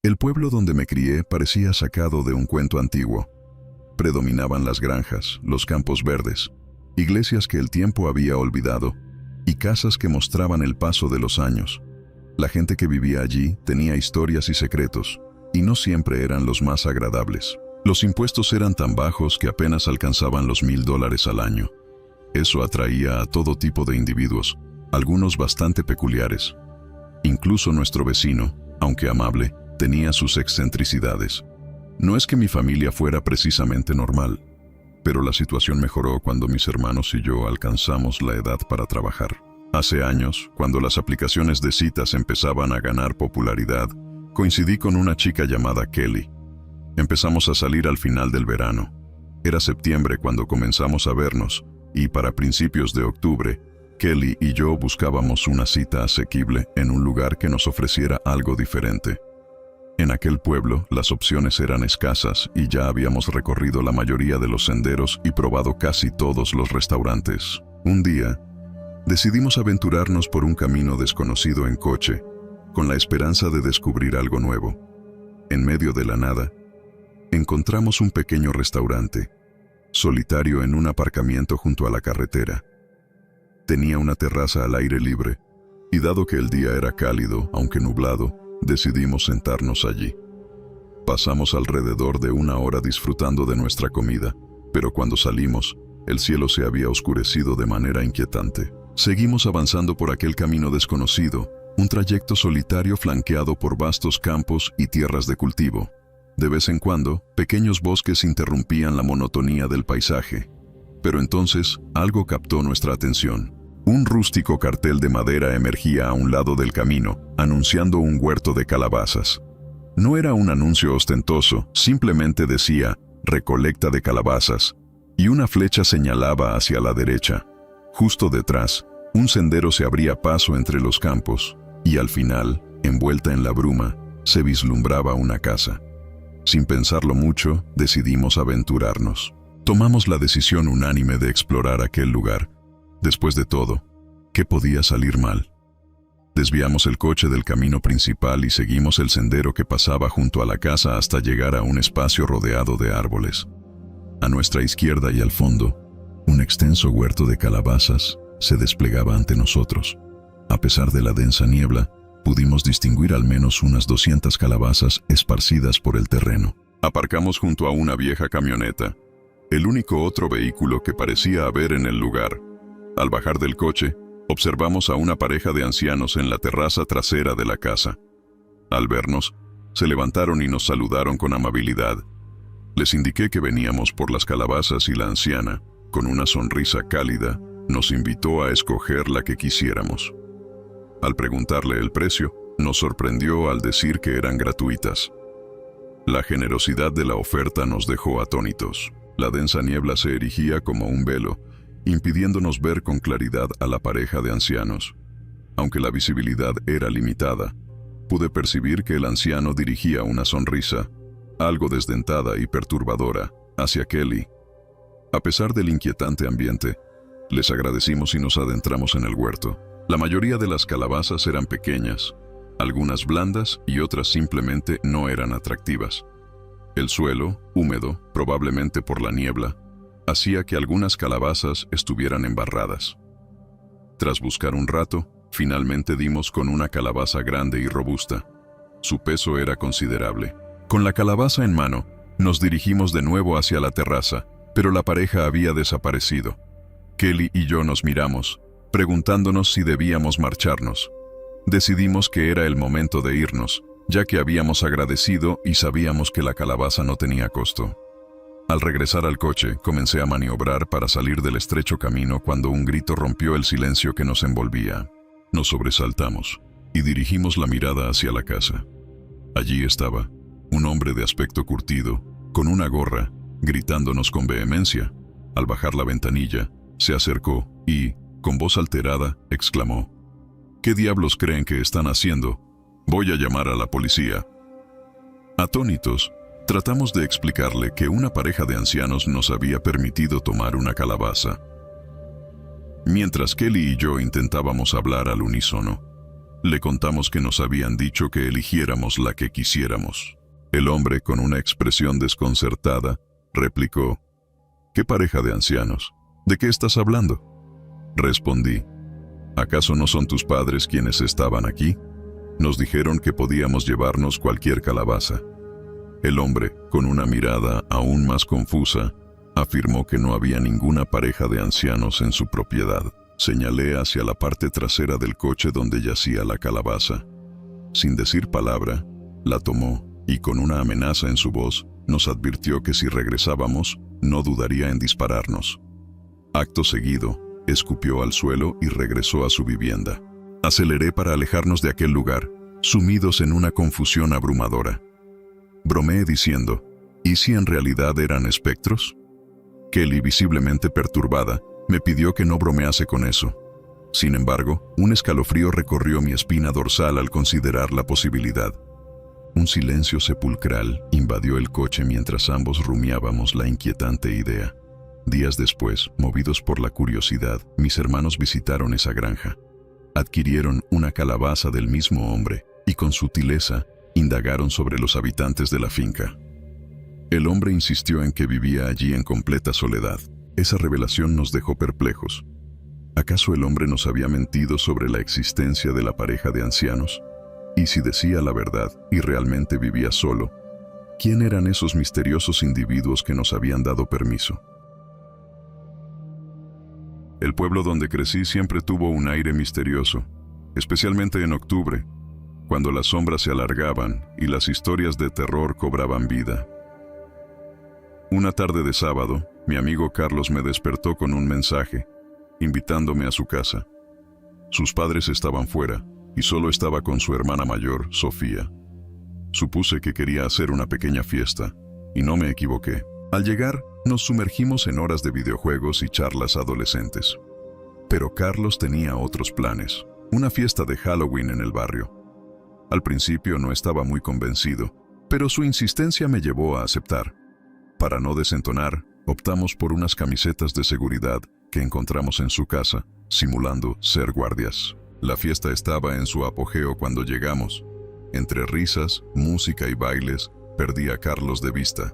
El pueblo donde me crié parecía sacado de un cuento antiguo. Predominaban las granjas, los campos verdes, iglesias que el tiempo había olvidado y casas que mostraban el paso de los años. La gente que vivía allí tenía historias y secretos, y no siempre eran los más agradables. Los impuestos eran tan bajos que apenas alcanzaban los $1000 al año. Eso atraía a todo tipo de individuos, algunos bastante peculiares. Incluso nuestro vecino, aunque amable, tenía sus excentricidades. No es que mi familia fuera precisamente normal, pero la situación mejoró cuando mis hermanos y yo alcanzamos la edad para trabajar. Hace años, cuando las aplicaciones de citas empezaban a ganar popularidad, coincidí con una chica llamada Kelly. Empezamos a salir al final del verano. Era septiembre cuando comenzamos a vernos, y para principios de octubre, Kelly y yo buscábamos una cita asequible en un lugar que nos ofreciera algo diferente. En aquel pueblo, las opciones eran escasas y ya habíamos recorrido la mayoría de los senderos y probado casi todos los restaurantes. Un día, decidimos aventurarnos por un camino desconocido en coche, con la esperanza de descubrir algo nuevo. En medio de la nada, encontramos un pequeño restaurante, solitario en un aparcamiento junto a la carretera. Tenía una terraza al aire libre, y dado que el día era cálido, aunque nublado, decidimos sentarnos allí. Pasamos alrededor de 1 hora disfrutando de nuestra comida, pero cuando salimos, el cielo se había oscurecido de manera inquietante. Seguimos avanzando por aquel camino desconocido, un trayecto solitario flanqueado por vastos campos y tierras de cultivo. De vez en cuando, pequeños bosques interrumpían la monotonía del paisaje. Pero entonces, algo captó nuestra atención. Un rústico cartel de madera emergía a un lado del camino, anunciando un huerto de calabazas. No era un anuncio ostentoso, simplemente decía, recolecta de calabazas, y una flecha señalaba hacia la derecha. Justo detrás, un sendero se abría paso entre los campos, y al final, envuelta en la bruma, se vislumbraba una casa. Sin pensarlo mucho, decidimos aventurarnos. Tomamos la decisión unánime de explorar aquel lugar. Después de todo, ¿qué podía salir mal? Desviamos el coche del camino principal y seguimos el sendero que pasaba junto a la casa hasta llegar a un espacio rodeado de árboles. A nuestra izquierda y al fondo, un extenso huerto de calabazas se desplegaba ante nosotros. A pesar de la densa niebla, pudimos distinguir al menos unas 200 calabazas esparcidas por el terreno. Aparcamos junto a una vieja camioneta, el único otro vehículo que parecía haber en el lugar. Al bajar del coche, observamos a una pareja de ancianos en la terraza trasera de la casa. Al vernos, se levantaron y nos saludaron con amabilidad. Les indiqué que veníamos por las calabazas y la anciana, con una sonrisa cálida, nos invitó a escoger la que quisiéramos. Al preguntarle el precio, nos sorprendió al decir que eran gratuitas. La generosidad de la oferta nos dejó atónitos. La densa niebla se erigía como un velo, impidiéndonos ver con claridad a la pareja de ancianos. Aunque la visibilidad era limitada, pude percibir que el anciano dirigía una sonrisa, algo desdentada y perturbadora, hacia Kelly. A pesar del inquietante ambiente, les agradecimos y nos adentramos en el huerto. La mayoría de las calabazas eran pequeñas, algunas blandas y otras simplemente no eran atractivas. El suelo, húmedo, probablemente por la niebla, hacía que algunas calabazas estuvieran embarradas. Tras buscar un rato, finalmente dimos con una calabaza grande y robusta. Su peso era considerable. Con la calabaza en mano, nos dirigimos de nuevo hacia la terraza, pero la pareja había desaparecido. Kelly y yo nos miramos, preguntándonos si debíamos marcharnos. Decidimos que era el momento de irnos, ya que habíamos agradecido y sabíamos que la calabaza no tenía costo. Al regresar al coche, comencé a maniobrar para salir del estrecho camino cuando un grito rompió el silencio que nos envolvía. Nos sobresaltamos y dirigimos la mirada hacia la casa. Allí estaba, un hombre de aspecto curtido, con una gorra, gritándonos con vehemencia. Al bajar la ventanilla, se acercó y, con voz alterada, exclamó: ¿Qué diablos creen que están haciendo? Voy a llamar a la policía. Atónitos, tratamos de explicarle que una pareja de ancianos nos había permitido tomar una calabaza. Mientras Kelly y yo intentábamos hablar al unísono, Le contamos que nos habían dicho que eligiéramos la que quisiéramos. El hombre, con una expresión desconcertada, replicó: ¿Qué pareja de ancianos? ¿De qué estás hablando? Respondí: ¿acaso no son tus padres quienes estaban aquí? Nos dijeron que podíamos llevarnos cualquier calabaza. El hombre, con una mirada aún más confusa, afirmó que no había ninguna pareja de ancianos en su propiedad. Señalé hacia la parte trasera del coche donde yacía la calabaza. Sin decir palabra, la tomó y, con una amenaza en su voz, nos advirtió que si regresábamos, no dudaría en dispararnos. Acto seguido, escupió al suelo y regresó a su vivienda. Aceleré para alejarnos de aquel lugar, sumidos en una confusión abrumadora. Bromeé diciendo: ¿y si en realidad eran espectros? Kelly, visiblemente perturbada, me pidió que no bromease con eso. Sin embargo, un escalofrío recorrió mi espina dorsal al considerar la posibilidad. Un silencio sepulcral invadió el coche mientras ambos rumiábamos la inquietante idea. Días después, movidos por la curiosidad, mis hermanos visitaron esa granja. Adquirieron una calabaza del mismo hombre y, con sutileza, indagaron sobre los habitantes de la finca. El hombre insistió en que vivía allí en completa soledad. Esa revelación nos dejó perplejos. ¿Acaso el hombre nos había mentido sobre la existencia de la pareja de ancianos? Y si decía la verdad y realmente vivía solo, ¿quién eran esos misteriosos individuos que nos habían dado permiso? El pueblo donde crecí siempre tuvo un aire misterioso, especialmente en octubre, cuando las sombras se alargaban y las historias de terror cobraban vida. Una tarde de sábado, mi amigo Carlos me despertó con un mensaje, invitándome a su casa. Sus padres estaban fuera, y solo estaba con su hermana mayor, Sofía. Supuse que quería hacer una pequeña fiesta, y no me equivoqué. Al llegar, nos sumergimos en horas de videojuegos y charlas adolescentes. Pero Carlos tenía otros planes, una fiesta de Halloween en el barrio. Al principio no estaba muy convencido, pero su insistencia me llevó a aceptar. Para no desentonar, optamos por unas camisetas de seguridad que encontramos en su casa, simulando ser guardias. La fiesta estaba en su apogeo cuando llegamos. Entre risas, música y bailes, perdí a Carlos de vista.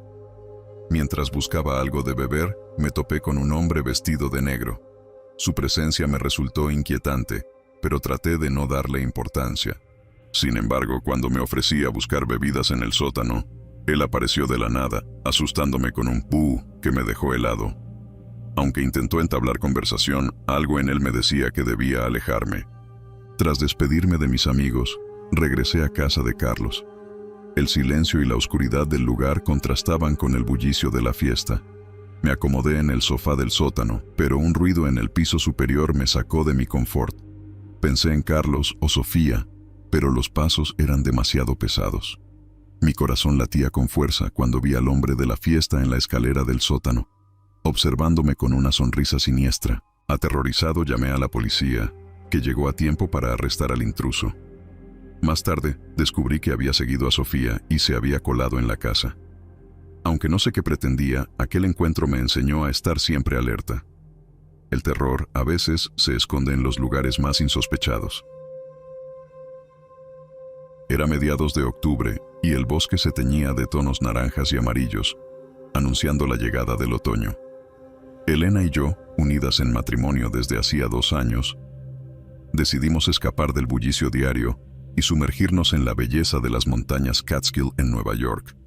Mientras buscaba algo de beber, me topé con un hombre vestido de negro. Su presencia me resultó inquietante, pero traté de no darle importancia. Sin embargo, cuando me ofrecí a buscar bebidas en el sótano, él apareció de la nada, asustándome con un "puh" que me dejó helado. Aunque intentó entablar conversación, algo en él me decía que debía alejarme. Tras despedirme de mis amigos, regresé a casa de Carlos. El silencio y la oscuridad del lugar contrastaban con el bullicio de la fiesta. Me acomodé en el sofá del sótano, pero un ruido en el piso superior me sacó de mi confort. Pensé en Carlos o Sofía, pero los pasos eran demasiado pesados. Mi corazón latía con fuerza cuando vi al hombre de la fiesta en la escalera del sótano, observándome con una sonrisa siniestra. Aterrorizado, llamé a la policía, que llegó a tiempo para arrestar al intruso. Más tarde, descubrí que había seguido a Sofía y se había colado en la casa. Aunque no sé qué pretendía, aquel encuentro me enseñó a estar siempre alerta. El terror, a veces, se esconde en los lugares más insospechados. Era mediados de octubre y el bosque se teñía de tonos naranjas y amarillos, anunciando la llegada del otoño. Elena y yo, unidas en matrimonio desde hacía 2 años, decidimos escapar del bullicio diario y sumergirnos en la belleza de las montañas Catskill en Nueva York.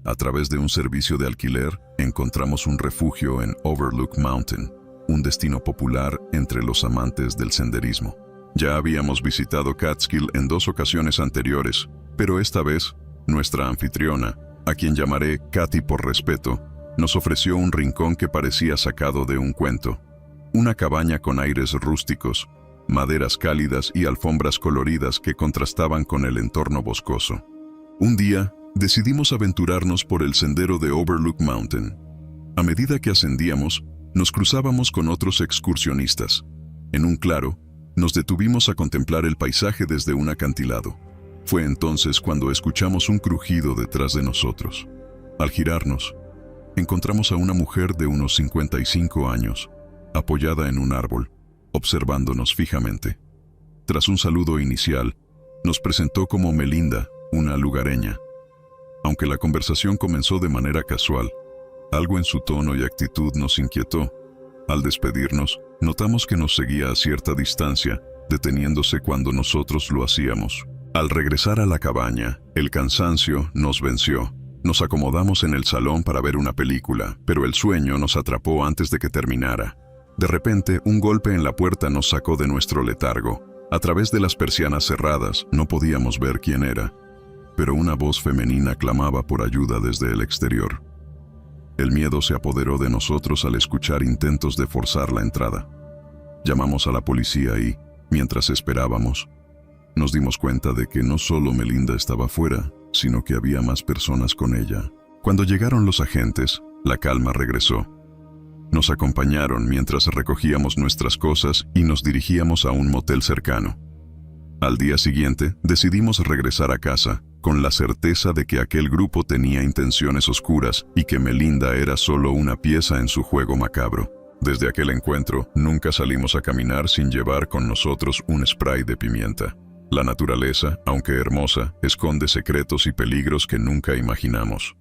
A través de un servicio de alquiler, encontramos un refugio en Overlook Mountain, un destino popular entre los amantes del senderismo. Ya habíamos visitado Catskill en 2 ocasiones anteriores, pero esta vez, nuestra anfitriona, a quien llamaré Katy por respeto, nos ofreció un rincón que parecía sacado de un cuento. Una cabaña con aires rústicos, maderas cálidas y alfombras coloridas que contrastaban con el entorno boscoso. Un día, decidimos aventurarnos por el sendero de Overlook Mountain. A medida que ascendíamos, nos cruzábamos con otros excursionistas. En un claro, nos detuvimos a contemplar el paisaje desde un acantilado. Fue entonces cuando escuchamos un crujido detrás de nosotros. Al girarnos, encontramos a una mujer de unos 55 años, apoyada en un árbol, observándonos fijamente. Tras un saludo inicial, nos presentó como Melinda, una lugareña. Aunque la conversación comenzó de manera casual, algo en su tono y actitud nos inquietó. Al despedirnos, notamos que nos seguía a cierta distancia, deteniéndose cuando nosotros lo hacíamos. Al regresar a la cabaña, el cansancio nos venció. Nos acomodamos en el salón para ver una película, pero el sueño nos atrapó antes de que terminara. De repente, un golpe en la puerta nos sacó de nuestro letargo. A través de las persianas cerradas, no podíamos ver quién era, pero una voz femenina clamaba por ayuda desde el exterior. El miedo se apoderó de nosotros al escuchar intentos de forzar la entrada. Llamamos a la policía y, mientras esperábamos, nos dimos cuenta de que no solo Melinda estaba fuera, sino que había más personas con ella. Cuando llegaron los agentes, la calma regresó. Nos acompañaron mientras recogíamos nuestras cosas y nos dirigíamos a un motel cercano. Al día siguiente, decidimos regresar a casa, con la certeza de que aquel grupo tenía intenciones oscuras y que Melinda era solo una pieza en su juego macabro. Desde aquel encuentro, nunca salimos a caminar sin llevar con nosotros un spray de pimienta. La naturaleza, aunque hermosa, esconde secretos y peligros que nunca imaginamos.